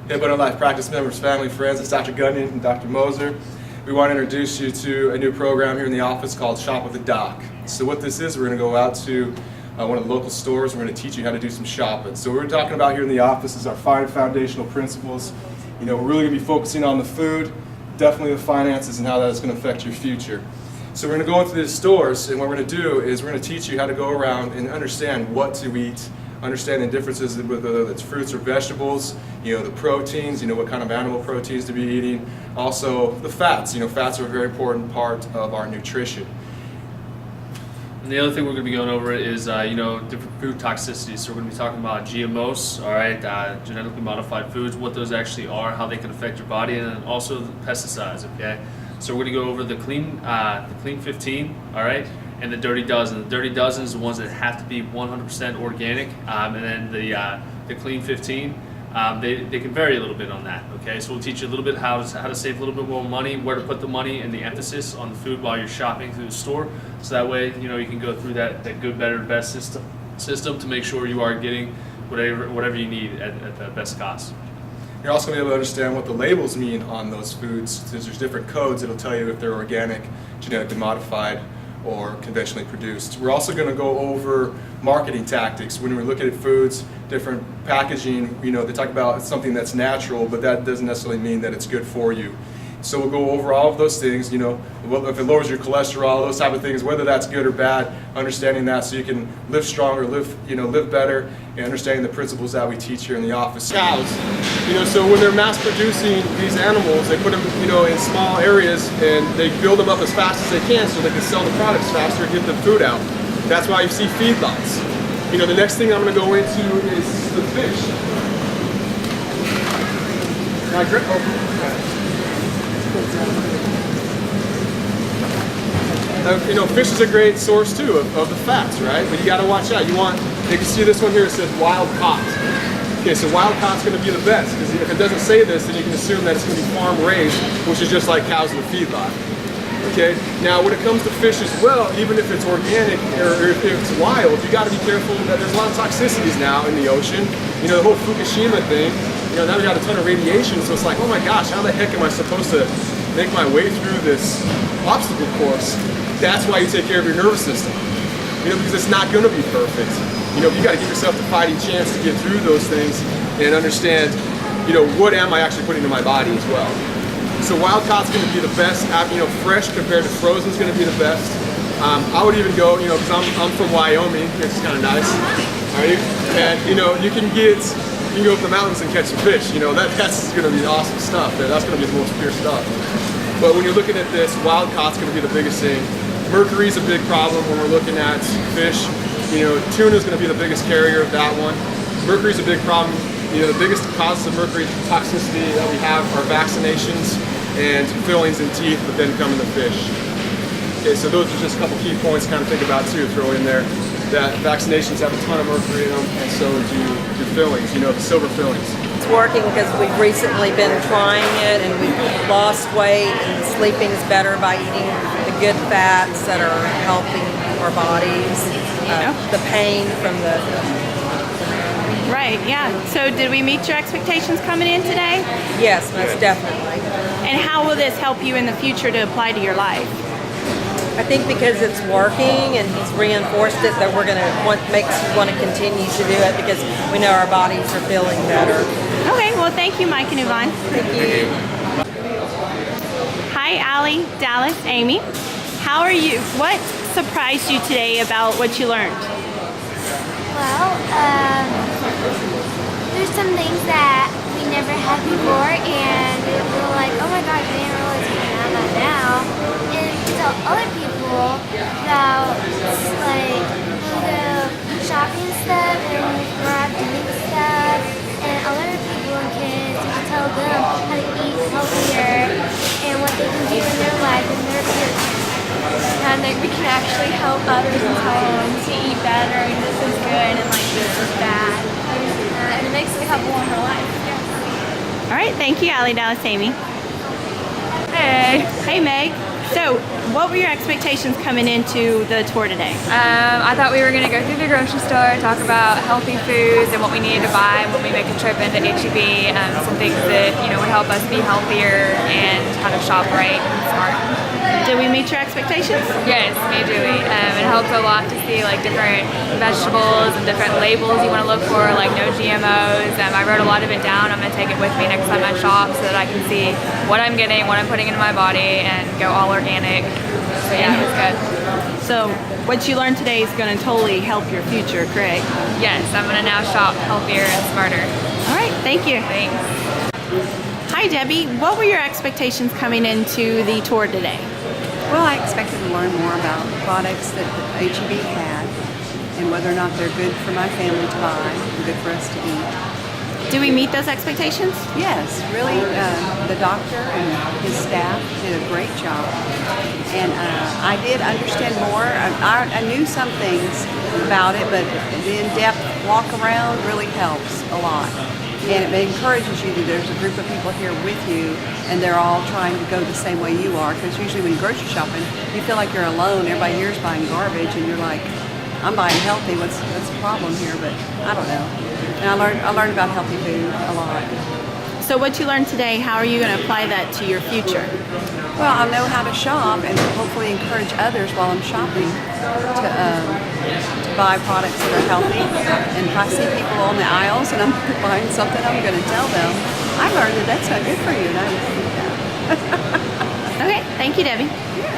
Hey, Abundant Life Practice members, family, friends, it's Dr. Gunyon and Dr. Moser. We want to introduce you to a new program here in the office called Shop with the Doc. So what this is, we're going to go out to one of the local stores. We're going to teach you how to do some shopping. So what we're talking about here in the office is our 5 foundational principles. You know, we're really going to be focusing on the food, definitely the finances, and how that's going to affect your future. So we're going to go into these stores, and what we're going to do is we're going to teach you how to go around and understand what to eat, understand the differences whether it's fruits or vegetables, you know, the proteins, you know, what kind of animal proteins to be eating, also the fats. You know, fats are a very important part of our nutrition. And the other thing we're going to be going over is, you know, different food toxicities. So we're going to be talking about GMOs, all right, genetically modified foods, what those actually are, how they can affect your body, and then also the pesticides, okay? So we're going to go over the clean 15, all right, and the dirty dozen. The dirty dozen is the ones that have to be 100% organic, and then the clean 15, they can vary a little bit on that, okay? So we'll teach you a little bit how to save a little bit more money, where to put the money, and the emphasis on the food while you're shopping through the store. So that way, you know, you can go through that good, better, best system to make sure you are getting whatever you need at the best cost. You're also going to be able to understand what the labels mean on those foods. There's different codes that'll tell you if they're organic, genetically modified, or conventionally produced. We're also going to go over marketing tactics. When we're looking at foods, different packaging, you know, they talk about something that's natural, but that doesn't necessarily mean that it's good for you. So we'll go over all of those things, you know, if it lowers your cholesterol, those type of things, whether that's good or bad, understanding that so you can live stronger, live better, and understanding the principles that we teach here in the office. Cows, you know, so when they're mass producing these animals, they put them, you know, in small areas and they build them up as fast as they can so they can sell the products faster and get the food out. That's why you see feedlots. You know, the next thing I'm going to go into is the fish. You know, fish is a great source too of the fats, right? But you got to watch out. You can see this one here, it says wild caught. Okay, so wild caught's going to be the best, because if it doesn't say this, then you can assume that it's going to be farm raised, which is just like cows in the feedlot. Okay, now when it comes to fish as well, even if it's organic or if it's wild, you got to be careful that there's a lot of toxicities now in the ocean. You know, the whole Fukushima thing, you know, now we got a ton of radiation, so it's like, oh my gosh, how the heck am I supposed to make my way through this obstacle course? That's why you take care of your nervous system. You know, because it's not going to be perfect. You know, you got to give yourself the fighting chance to get through those things and understand, you know, what am I actually putting into my body as well. So wild caught's going to be the best. You know, fresh compared to frozen is going to be the best. I would even go, you know, because I'm from Wyoming, which is kind of nice. All right, and you know, you can go up the mountains and catch some fish. You know, that's going to be awesome stuff. That's going to be the most pure stuff. But when you're looking at this, wild caught's going to be the biggest thing. Mercury's a big problem when we're looking at fish. You know, tuna's going to be the biggest carrier of that one. Mercury's a big problem. You know, the biggest causes of mercury toxicity that we have are vaccinations and fillings in teeth, but then come in the fish. Okay, so those are just a couple key points to kind of think about too, throw in there. That vaccinations have a ton of mercury in them, and so do fillings, you know, the silver fillings. It's working because we've recently been trying it and we've lost weight, and sleeping's better by eating the good fats that are helping our bodies. The pain from the... Right, yeah. So did we meet your expectations coming in today? Yes, most definitely. And how will this help you in the future to apply to your life? I think because it's working and he's reinforced it, that we're going to makes us want to continue to do it because we know our bodies are feeling better. Okay, well thank you, Mike and Yvonne. Thank you. Hi, Allie, Dallas, Amy. How are you? What surprised you today about what you learned? Well, there's some things that we never had before, and we were like, oh my god, we didn't realize we can have that now. And to tell other people about, like, we'll go shopping and stuff, and we're out doing stuff, and other people and kids, we can tell them how to eat healthier and what they can do in their life and their kids. And that we can actually help others and tell them to eat better and this is good and like this is bad. And it makes me have a longer life. All right, thank you, Allie, Dallas, Amy. Hey. Hey, Meg. So, what were your expectations coming into the tour today? I thought we were going to go through the grocery store, talk about healthy foods and what we needed to buy when we make a trip into HEB, some things that would help us be healthier and how to shop right and smart. Did we meet your expectations? Yes, majorly. It helps a lot to see like different vegetables and different labels you want to look for, like no GMOs. I wrote a lot of it down. I'm going to take it with me next time I shop so that I can see what I'm getting, what I'm putting into my body, and go all organic. So yeah, it was good. So, what you learned today is going to totally help your future, correct? Yes, I'm going to now shop healthier and smarter. All right, thank you. Thanks. Hi, Debbie. What were your expectations coming into the tour today? Well, I expected to learn more about products that HEB had and whether or not they're good for my family to buy and good for us to eat. Did we meet those expectations? Yes, really, the doctor and his staff did a great job. And I did understand more. I knew some things about it, but the in-depth walk around really helps a lot. And it encourages you that there's a group of people here with you and they're all trying to go the same way you are. Because usually when you're grocery shopping, you feel like you're alone. Everybody here is buying garbage and you're like, I'm buying healthy. What's the problem here? But I don't know. And I learned about healthy food a lot. So what you learned today, how are you going to apply that to your future? Well, I'll know how to shop and hopefully encourage others while I'm shopping to buy products that are healthy. And if I see people on the aisles and I'm buying something, I'm going to tell them, I learned that that's not good for you, and I would do that. Okay, thank you, Debbie. Yeah.